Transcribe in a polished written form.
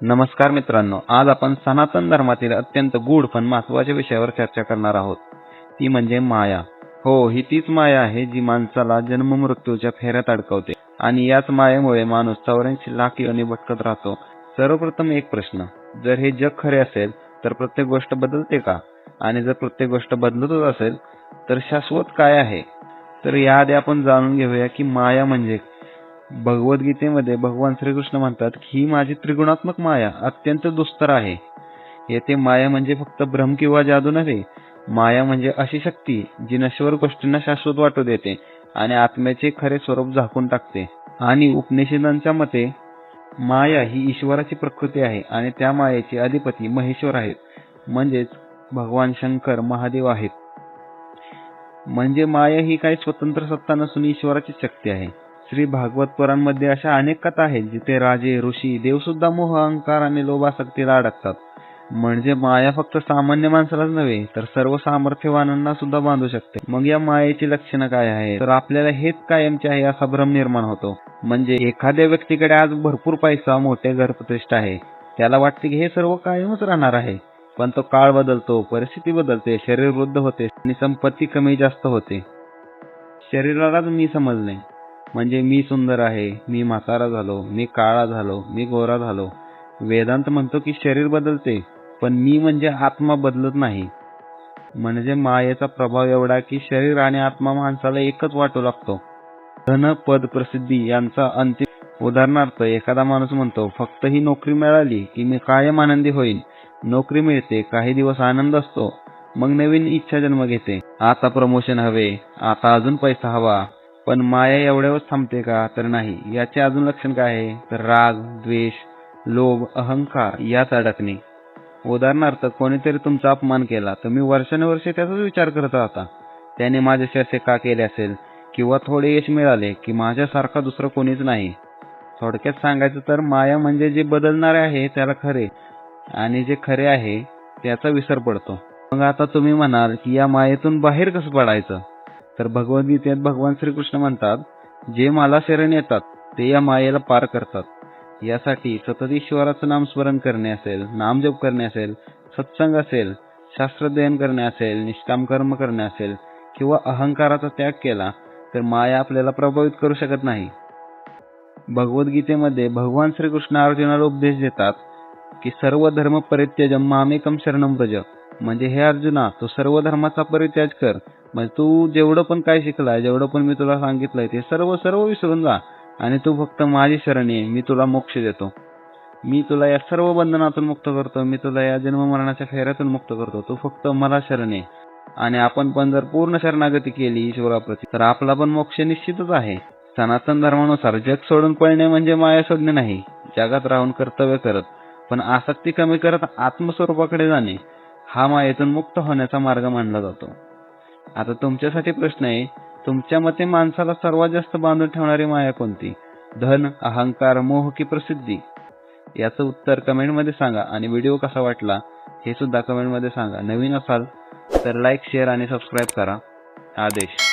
नमस्कार मित्रांनो, आज आपण सनातन धर्मातील अत्यंत गूढ पण महत्त्वाच्या विषयावर चर्चा करणार आहोत. ती म्हणजे माया. हो, ही तीच माया आहे जी माणसाला जन्म मृत्यूच्या फेऱ्यात अडकवते आणि याच मायेमुळे माणूस 84 लाख योनी भटकत राहतो. सर्वप्रथम एक प्रश्न, जर हे जग खरे असेल तर प्रत्येक गोष्ट बदलते का? आणि जर प्रत्येक गोष्ट बदलतच असेल तर शाश्वत काय आहे? तर याआधी आपण जाणून घेऊया की माया म्हणजे. भगवद्गीतेमध्ये भगवान श्रीकृष्ण म्हणतात की ही माझी त्रिगुणात्मक माया अत्यंत दुस्तर आहे. येथे माया म्हणजे फक्त भ्रम किंवा जादू नव्हे. माया म्हणजे अशी शक्ती जी नश्वर गोष्टींना शाश्वत वाटू देते आणि आत्म्याचे खरे स्वरूप झाकून टाकते. आणि उपनिषदांच्या मते माया ही ईश्वराची प्रकृती आहे आणि त्या मायेचे अधिपती महेश्वर आहेत, म्हणजेच भगवान शंकर महादेव आहेत. म्हणजे माया ही काही स्वतंत्र सत्ता नसून ईश्वराची शक्ती आहे. श्री भागवत पुराणमध्ये अशा अनेक कथा आहेत जिथे राजे, ऋषी, देव सुद्धा मोह, अहंकार आणि लोभासक्तीला अडकतात. म्हणजे माया फक्त सामान्य माणसालाच नव्हे तर सर्व सामर्थ्यवानांना सुद्धा बांधू शकते. मग या मायेची लक्षणं काय आहेत? तर आपल्याला हेच कायमचे आहे असा भ्रम निर्माण होतो. म्हणजे एखाद्या व्यक्तीकडे आज भरपूर पैसा, मोठे घर, प्रतिष्ठा आहे. त्याला वाटते की हे सर्व कायमच राहणार आहे. पण तो काळ बदलतो, परिस्थिती बदलते, शरीर वृद्ध होते आणि संपत्ती कमी जास्त होते. शरीरालाच मी समजणे म्हणजे मी सुंदर आहे, मी म्हातारा झालो, मी काळा झालो, मी गोरा झालो. वेदांत म्हणतो की शरीर बदलते पण मी म्हणजे आत्मा बदलत नाही. म्हणजे मायेचा प्रभाव एवढा की शरीर आणि आत्मा माणसाला एकच वाटू लागतो. धन, पद, प्रसिद्धी यांचा अंतिम. उदाहरणार्थ, एखादा माणूस म्हणतो फक्त ही नोकरी मिळाली की मी कायम आनंदी होईन. नोकरी मिळते, काही दिवस आनंद असतो, मग नवीन इच्छा जन्म घेते. आता प्रमोशन हवे, आता अजून पैसा हवा. पण माया एवढ्यावर थांबते का? तर नाही. याचे अजून लक्षण काय आहे? तर राग, द्वेष, लोभ, अहंकार यात अडकणे. उदाहरणार्थ, कोणीतरी तुमचा अपमान केला तर मी वर्षानुवर्षे त्याचाच विचार करत राहता. त्याने माझ्याशी असे का केले असेल? किंवा थोडे यश मिळाले की माझ्यासारखा दुसरं कोणीच नाही. थोडक्यात सांगायचं तर माया म्हणजे जे बदलणारे आहे त्याला खरे आणि जे खरे आहे त्याचा विसर पडतो. मग आता तुम्ही म्हणाल की या मायेतून बाहेर कसं पडायचं? तर भगवद्गीतेत भगवान श्रीकृष्ण म्हणतात, जे मला शरण येतात ते या मायेला पार करतात. यासाठी सतत ईश्वराचं नामस्मरण करणे असेल, नामजप करणे असेल, सत्संग असेल, शास्त्राध्ययन करणे असेल, निष्काम कर्म करणे असेल किंवा अहंकाराचा त्याग केला तर माया आपल्याला प्रभावित करू शकत नाही. भगवद्गीतेमध्ये भगवान श्रीकृष्ण अर्जुनाला उपदेश देतात की सर्व धर्म परित्यज्य मामेकम शरणं व्रज. म्हणजे हे अर्जुना, तू सर्व धर्माचा परित्याग कर. म्हणजे तू जेवढं पण काय शिकलाय, जेवढं पण मी तुला सांगितलंय ते सर्व विसरून जा आणि तू फक्त माझी शरण ये. मी तुला मोक्ष देतो. मी तुला या सर्व बंधनातून मुक्त करतो. मी तुला या जन्म मरणाच्या फेऱ्यातून मुक्त करतो. तू फक्त मला शरण ये. आणि आपण पण जर पूर्ण शरणागती केली ईश्वराप्रती तर आपला पण मोक्ष निश्चितच आहे. सनातन धर्मानुसार जग सोडून पळणे म्हणजे माया सोडणे नाही. जगात राहून कर्तव्य करत पण आसक्ती कमी करत आत्मस्वरूपाकडे जाणे हा मायेतून मुक्त होण्याचा मार्ग मानला जातो. आता तुमच्यासाठी प्रश्न आहे, तुमच्या मते माणसाला सर्वात जास्त बांधून ठेवणारी माया कोणती? धन, अहंकार, मोह की प्रसिद्धी? याचं उत्तर कमेंटमध्ये सांगा आणि व्हिडिओ कसा वाटला हे सुद्धा कमेंटमध्ये सांगा. नवीन असाल तर लाईक, शेअर आणि सबस्क्राईब करा. आदेश.